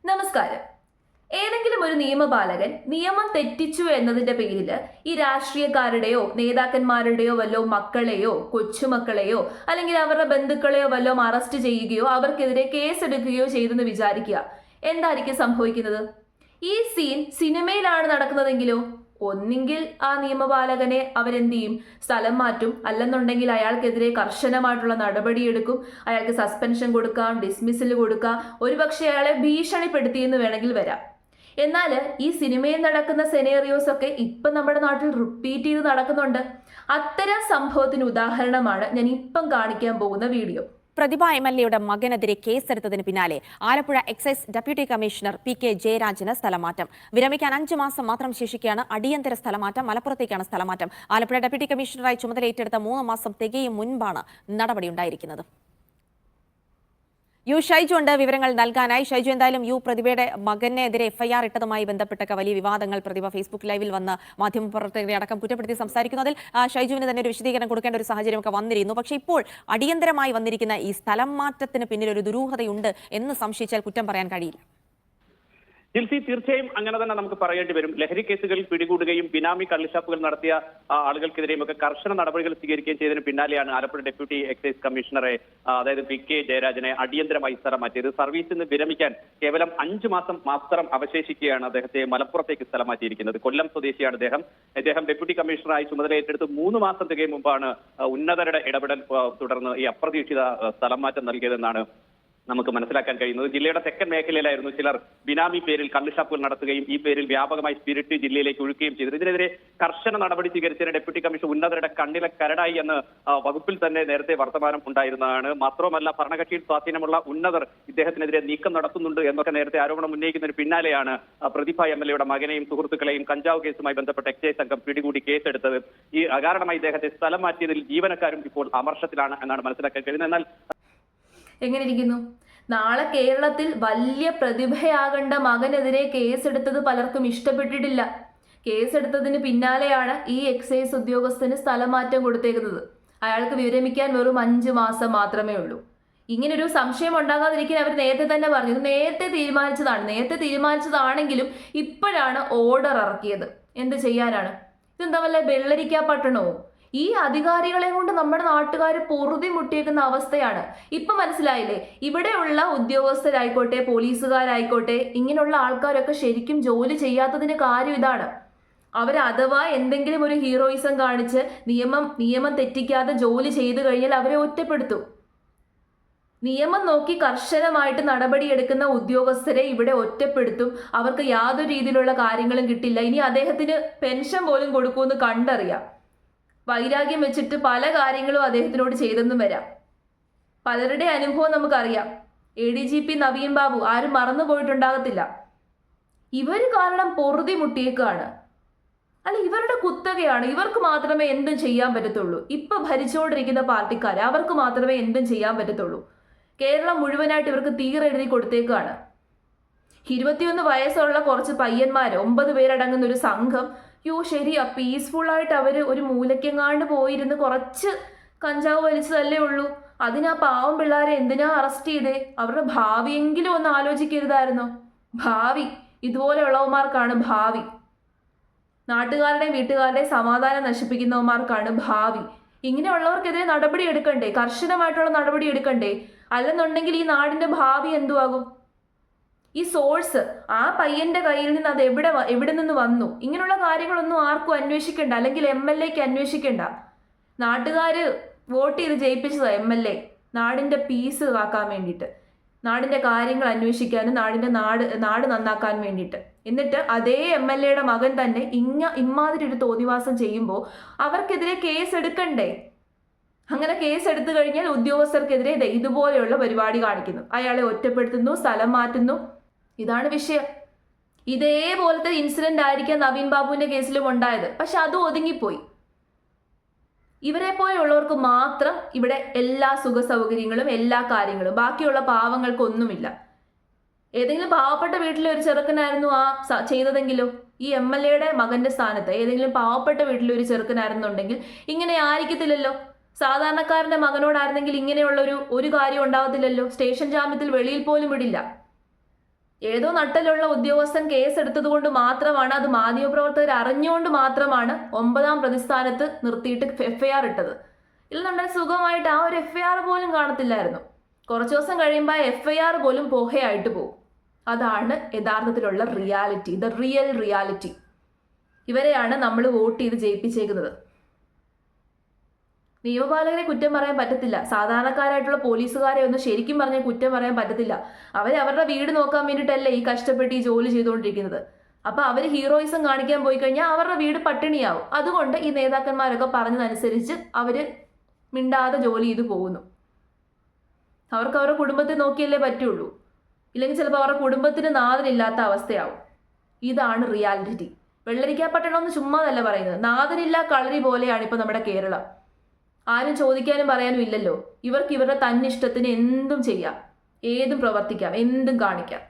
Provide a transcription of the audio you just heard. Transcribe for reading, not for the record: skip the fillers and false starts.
നമസ്കാരം. ഏതെങ്കിലും ഒരു നിയമപാലകൻ നിയമം തെറ്റിച്ചു എന്നതിന്റെ പേരിൽ ഈ രാഷ്ട്രീയക്കാരുടെയോ നേതാക്കന്മാരുടെയോ വല്ലോ മക്കളെയോ കൊച്ചുമക്കളെയോ അല്ലെങ്കിൽ അവരുടെ ബന്ധുക്കളെയോ വല്ലോ അറസ്റ്റ് ചെയ്യുകയോ അവർക്കെതിരെ കേസെടുക്കുകയോ ചെയ്തെന്ന് വിചാരിക്കുക. എന്തായിരിക്കും സംഭവിക്കുന്നത്? ഈ സീൻ സിനിമയിലാണ് നടക്കുന്നതെങ്കിലോ ഒന്നെങ്കിൽ ആ നിയമപാലകനെ അവരെന്ത് ചെയ്യും, സ്ഥലം മാറ്റും, അല്ലെന്നുണ്ടെങ്കിൽ അയാൾക്കെതിരെ കർശനമായിട്ടുള്ള നടപടിയെടുക്കും, അയാൾക്ക് സസ്പെൻഷൻ കൊടുക്കാം, ഡിസ്മിസൽ കൊടുക്കാം, ഒരുപക്ഷെ അയാളെ ഭീഷണിപ്പെടുത്തിയെന്ന് വേണമെങ്കിൽ വരാം. എന്നാൽ ഈ സിനിമയിൽ നടക്കുന്ന സെനേറിയോസ് ഒക്കെ ഇപ്പം നമ്മുടെ നാട്ടിൽ റിപ്പീറ്റ് ചെയ്ത് നടക്കുന്നുണ്ട്. അത്തരം സംഭവത്തിന് ഉദാഹരണമാണ് ഞാൻ ഇപ്പം കാണിക്കാൻ പോകുന്ന വീഡിയോ. പ്രതിഭ MLAയുടെ മകനെതിരെ കേസെടുത്തതിന് പിന്നാലെ Alappuzha excise deputy commissioner PK ജയരാജന് സ്ഥലമാറ്റം. വിരമിക്കാൻ 5 മാസം മാത്രം ശേഷിക്കുകയാണ് അടിയന്തര സ്ഥലമാറ്റം. മലപ്പുറത്തേക്കാണ് സ്ഥലമാറ്റം. ആലപ്പുഴ ഡെപ്യൂട്ടി കമ്മീഷണറായി ചുമതലയേറ്റെടുത്ത 3 മാസം തികയും മുൻപാണ് നടപടിയുണ്ടായിരിക്കുന്നത്. ഷൈജു ഉണ്ട് വിവരങ്ങൾ നൽകാനായി. ഷൈജു, എന്തായാലും പ്രതിഭയുടെ മകനെതിരെ FIR ഇട്ടതുമായി ബന്ധപ്പെട്ടൊക്കെ വലിയ വിവാദങ്ങൾ പ്രതിഭ ഫേസ്ബുക്ക് ലൈവിൽ വന്ന് മാധ്യമപ്രവർത്തകരെ അടക്കം കുറ്റപ്പെടുത്തി സംസാരിക്കുന്നു. അതിൽ ഷൈജുവിന് തന്നെ ഒരു വിശദീകരണം കൊടുക്കേണ്ട ഒരു സാഹചര്യമൊക്കെ വന്നിരുന്നു. പക്ഷേ ഇപ്പോൾ അടിയന്തരമായി വന്നിരിക്കുന്ന ഈ സ്ഥലം മാറ്റത്തിന് പിന്നിൽ ഒരു ദുരൂഹതയുണ്ട് എന്ന് സംശയിച്ചാൽ കുറ്റം പറയാൻ കഴിയില്ല. ജിൽസി, തീർച്ചയായും അങ്ങനെ തന്നെ നമുക്ക് പറയേണ്ടി വരും. ലഹരി കേസുകളിൽ പിടികൂടുകയും ബിനാമി കള്ളിഷാപ്പുകൾ നടത്തിയ ആളുകൾക്കെതിരെയും ഒക്കെ കർശന നടപടികൾ സ്വീകരിക്കുകയും ചെയ്തതിന് പിന്നാലെയാണ് ആലപ്പുഴ ഡെപ്യൂട്ടി എക്സൈസ് കമ്മീഷണറെ അതായത് PK ജയരാജനെ അടിയന്തരമായി സ്ഥലം മാറ്റിയത്. സർവീസിൽ നിന്ന് വിരമിക്കാൻ കേവലം 5 മാസം മാത്രം അവശേഷിക്കുകയാണ് അദ്ദേഹത്തെ മലപ്പുറത്തേക്ക് സ്ഥലം മാറ്റിയിരിക്കുന്നത്. കൊല്ലം സ്വദേശിയാണ് അദ്ദേഹം ഡെപ്യൂട്ടി കമ്മീഷണറായി ചുമതല ഏറ്റെടുത്ത് 3 മാസം തികയും മുമ്പാണ് ഉന്നതരുടെ ഇടപെടൽ തുടർന്ന് ഈ അപ്രതീക്ഷിത സ്ഥലം മാറ്റം നൽകിയതെന്നാണ് നമുക്ക് മനസ്സിലാക്കാൻ കഴിയുന്നത്. ജില്ലയുടെ തെക്കൻ മേഖലയിലായിരുന്നു ചിലർ ബിനാമി പേരിൽ കള്ളുഷാപ്പുകൾ നടത്തുകയും ഈ പേരിൽ വ്യാപകമായി സ്പിരിറ്റ് ജില്ലയിലേക്ക് ഒഴുക്കുകയും ചെയ്തത്. ഇതിനെതിരെ കർശന നടപടി സ്വീകരിച്ചതിന് ഡെപ്യൂട്ടി കമ്മീഷൻ ഉന്നതരുടെ കണ്ണിലെ കരടായി എന്ന് വകുപ്പിൽ തന്നെ നേരത്തെ വർത്തമാനം ഉണ്ടായിരുന്നതാണ്. മാത്രമല്ല, ഭരണകക്ഷിയിൽ സ്വാധീനമുള്ള ഉന്നതർ ഇദ്ദേഹത്തിനെതിരെ നീക്കം നടത്തുന്നുണ്ട് എന്നൊക്കെ നേരത്തെ ആരോപണം ഉന്നയിക്കുന്നതിന് പിന്നാലെയാണ് പ്രതിഭ MLAയുടെ മകനെയും സുഹൃത്തുക്കളെയും കഞ്ചാവ് കേസുമായി ബന്ധപ്പെട്ട് എക്സൈസ് സംഘം പിടികൂടി കേസെടുത്തത്. ഈ അകാരണമായി ഇദ്ദേഹത്തെ സ്ഥലം മാറ്റിയതിൽ ജീവനക്കാരും ഇപ്പോൾ അമർഷത്തിലാണ് എന്നാണ് മനസ്സിലാക്കാൻ കഴിയുന്നത്. എന്നാൽ എങ്ങനെ ഇരിക്കുന്നു? നാളെ കേരളത്തിൽ വലിയ പ്രതിഭയാകേണ്ട മകനെതിരെ കേസെടുത്തത് പലർക്കും ഇഷ്ടപ്പെട്ടിട്ടില്ല. കേസെടുത്തതിന് പിന്നാലെയാണ് ഈ എക്സൈസ് ഉദ്യോഗസ്ഥന് സ്ഥലമാറ്റം കൊടുത്തേക്കുന്നത്. അയാൾക്ക് വിരമിക്കാൻ വെറും 5 മാസം മാത്രമേ ഉള്ളൂ. ഇങ്ങനൊരു സംശയം ഉണ്ടാകാതിരിക്കാൻ അവർ നേരത്തെ തന്നെ പറഞ്ഞു. ഇത് നേരത്തെ തീരുമാനിച്ചതാണെങ്കിലും ഇപ്പോഴാണ് ഓർഡർ ഇറക്കിയത്. എന്ത് ചെയ്യാനാണ്? ഇതെന്താ വല്ല വെള്ളരിക്കാ പട്ടണോ? ഈ അധികാരികളെ കൊണ്ട് നമ്മുടെ നാട്ടുകാർ പൊറുതി മുട്ടിയേക്കുന്ന അവസ്ഥയാണ്. ഇപ്പൊ മനസ്സിലായില്ലേ? ഇവിടെയുള്ള ഉദ്യോഗസ്ഥരായിക്കോട്ടെ പോലീസുകാരായിക്കോട്ടെ ഇങ്ങനെയുള്ള ആൾക്കാരൊക്കെ ശരിക്കും ജോലി ചെയ്യാത്തതിന് കാര്യം ഇതാണ്. അവർ അഥവാ എന്തെങ്കിലും ഒരു ഹീറോയിസം കാണിച്ച് നിയമം തെറ്റിക്കാതെ ജോലി ചെയ്തു കഴിഞ്ഞാൽ അവരെ ഒറ്റപ്പെടുത്തും. നിയമം നോക്കി കർശനമായിട്ട് നടപടിയെടുക്കുന്ന ഉദ്യോഗസ്ഥരെ ഇവിടെ ഒറ്റപ്പെടുത്തും. അവർക്ക് യാതൊരു രീതിയിലുള്ള കാര്യങ്ങളും കിട്ടില്ല. ഇനി അദ്ദേഹത്തിന് പെൻഷൻ പോലും കൊടുക്കുമെന്ന് കണ്ടറിയാം. വൈരാഗ്യം വെച്ചിട്ട് പല കാര്യങ്ങളും അദ്ദേഹത്തിനോട് ചെയ്തെന്നും വരാം. പലരുടെ അനുഭവം നമുക്കറിയാം. ADGP നവീൻ ബാബു ആരും മറന്നു പോയിട്ടുണ്ടാകത്തില്ല. ഇവർ കാരണം പൊറുതി മുട്ടിയേക്കാണ്. അല്ല, ഇവരുടെ കുത്തകയാണ്. ഇവർക്ക് മാത്രമേ എന്തും ചെയ്യാൻ പറ്റത്തുള്ളൂ. ഇപ്പൊ ഭരിച്ചുകൊണ്ടിരിക്കുന്ന പാർട്ടിക്കാരെ അവർക്ക് മാത്രമേ എന്തും ചെയ്യാൻ പറ്റത്തുള്ളൂ. കേരളം മുഴുവനായിട്ട് ഇവർക്ക് തീരെഴുതി കൊടുത്തേക്കാണ്. 21 വയസ്സുള്ള കുറച്ച് പയ്യന്മാർ 9 പേരടങ്ങുന്ന ഒരു സംഘം ശരിയാ പീസ്ഫുള്ളായിട്ട് അവർ ഒരു മൂലക്കെങ്ങാണ്ട് പോയിരുന്ന് കുറച്ച് കഞ്ചാവ് വലിച്ചതല്ലേ ഉള്ളൂ. അതിനാ പാവം പിള്ളേരെ എന്തിനാ അറസ്റ്റ് ചെയ്തേ? അവരുടെ ഭാവിയെങ്കിലും ഒന്ന് ആലോചിക്കരുതായിരുന്നോ? ഭാവി ഇതുപോലെയുള്ളവന്മാർക്കാണ് ഭാവി. നാട്ടുകാരുടെയും വീട്ടുകാരുടെയും സമാധാനം നശിപ്പിക്കുന്നവന്മാർക്കാണ് ഭാവി. ഇങ്ങനെയുള്ളവർക്കെതിരെ നടപടി എടുക്കണ്ടേ? കർശനമായിട്ടുള്ള നടപടി എടുക്കണ്ടേ? അല്ലെന്നുണ്ടെങ്കിൽ ഈ നാടിന്റെ ഭാവി എന്തുവാകും? ഈ സോഴ്സ് ആ പയ്യന്റെ കയ്യിൽ നിന്ന് അത് എവിടെ നിന്ന് വന്നു? ഇങ്ങനെയുള്ള കാര്യങ്ങളൊന്നും ആർക്കും അന്വേഷിക്കണ്ട, അല്ലെങ്കിൽ MLAക്ക് അന്വേഷിക്കണ്ട. നാട്ടുകാര് വോട്ട് ചെയ്ത് ജയിപ്പിച്ചതാ MLA നാടിന്റെ പീസ് കാക്കാൻ വേണ്ടിയിട്ട്, നാടിന്റെ കാര്യങ്ങൾ അന്വേഷിക്കാനും നാട് നന്നാക്കാൻ വേണ്ടിയിട്ട്. എന്നിട്ട് അതേ MLAയുടെ മകൻ തന്നെ ഇമാതിരി ഒരു തോന്നിവാസം ചെയ്യുമ്പോൾ അവർക്കെതിരെ കേസ് എടുക്കണ്ടേ? അങ്ങനെ കേസ് എടുത്തു കഴിഞ്ഞാൽ ഉദ്യോഗസ്ഥർക്കെതിരെ ഇതുപോലെയുള്ള പരിപാടി കാണിക്കുന്നു. അയാളെ ഒറ്റപ്പെടുത്തുന്നു, സ്ഥലം മാറ്റുന്നു. ഇതാണ് വിഷയം. ഇതേപോലത്തെ ഇൻസിഡന്റ് ആയിരിക്കാം നവീൻ ബാബുവിന്റെ കേസിലും ഉണ്ടായത്. പക്ഷെ അതും ഒതുങ്ങിപ്പോയി. ഇവരെ പോലെയുള്ളവർക്ക് മാത്രം ഇവിടെ എല്ലാ സുഖ സൗകര്യങ്ങളും എല്ലാ കാര്യങ്ങളും, ബാക്കിയുള്ള പാവങ്ങൾക്കൊന്നുമില്ല. ഏതെങ്കിലും പാവപ്പെട്ട വീട്ടിലെ ഒരു ചെറുക്കനായിരുന്നു ചെയ്തതെങ്കിലോ? ഈ MLAയുടെ മകന്റെ സ്ഥാനത്ത് ഏതെങ്കിലും പാവപ്പെട്ട വീട്ടിലെ ഒരു ചെറുക്കനായിരുന്നുണ്ടെങ്കിൽ ഇങ്ങനെ ആയിരിക്കത്തില്ലല്ലോ. സാധാരണക്കാരന്റെ മകനോടായിരുന്നെങ്കിൽ ഇങ്ങനെയുള്ള ഒരു കാര്യം ഉണ്ടാവത്തില്ലല്ലോ. സ്റ്റേഷൻ ജാമ്യത്തിൽ വെളിയിൽ പോലും വിടില്ല. ഏതോ നട്ടലുള്ള ഉദ്യോഗസ്ഥൻ കേസ് എടുത്തത് കൊണ്ട് മാത്രമാണ്, അത് മാധ്യമപ്രവർത്തകർ അറിഞ്ഞുകൊണ്ട് മാത്രമാണ് 9ാം പ്രതിസ്ഥാനത്ത് നിർത്തിയിട്ട് FIR ഇട്ടത്. ഇല്ലെന്നുണ്ടെങ്കിൽ സുഖമായിട്ട് ആ ഒരു FIR പോലും കാണത്തില്ലായിരുന്നു. കുറച്ച് ദിവസം കഴിയുമ്പോൾ FIR പോലും പോഹയായിട്ട് പോകും. അതാണ് യഥാർത്ഥത്തിലുള്ള റിയാലിറ്റി, ദ റിയൽ റിയാലിറ്റി. ഇവരെയാണ് നമ്മൾ വോട്ട് ചെയ്ത് ജയിപ്പിച്ചേക്കുന്നത്. നിയമപാലകരെ കുറ്റം പറയാൻ പറ്റത്തില്ല, സാധാരണക്കാരായിട്ടുള്ള പോലീസുകാരെ ഒന്നും ശരിക്കും പറഞ്ഞാൽ കുറ്റം പറയാൻ പറ്റത്തില്ല. അവരുടെ വീട് നോക്കാൻ വേണ്ടിയിട്ടല്ലേ ഈ കഷ്ടപ്പെട്ട് ഈ ജോലി ചെയ്തുകൊണ്ടിരിക്കുന്നത്. അപ്പൊ അവർ ഹീറോയിസം കാണിക്കാൻ പോയി കഴിഞ്ഞാൽ അവരുടെ വീട് പട്ടിണിയാവും. അതുകൊണ്ട് ഈ നേതാക്കന്മാരൊക്കെ പറഞ്ഞതനുസരിച്ച് അവര് മിണ്ടാതെ ജോലി ചെയ്തു പോകുന്നു. അവർക്ക് അവരുടെ കുടുംബത്തെ നോക്കിയല്ലേ പറ്റുള്ളൂ. ഇല്ലെങ്കിൽ ചിലപ്പോൾ അവരുടെ കുടുംബത്തിന് നാഥനില്ലാത്ത അവസ്ഥയാവും. ഇതാണ് റിയാലിറ്റി. വെള്ളരിക്കാപ്പട്ടണമെന്ന് ചുമ്മാതല്ല പറയുന്നത്. നാഥനില്ല കളരി പോലെയാണ് ഇപ്പൊ നമ്മുടെ കേരളം. ആരും ചോദിക്കാനും പറയാനും ഇല്ലല്ലോ. ഇവർക്ക് ഇവരുടെ തന്നിഷ്ടത്തിന് എന്തും ചെയ്യാം, ഏതും പ്രവർത്തിക്കാം, എന്തും കാണിക്കാം.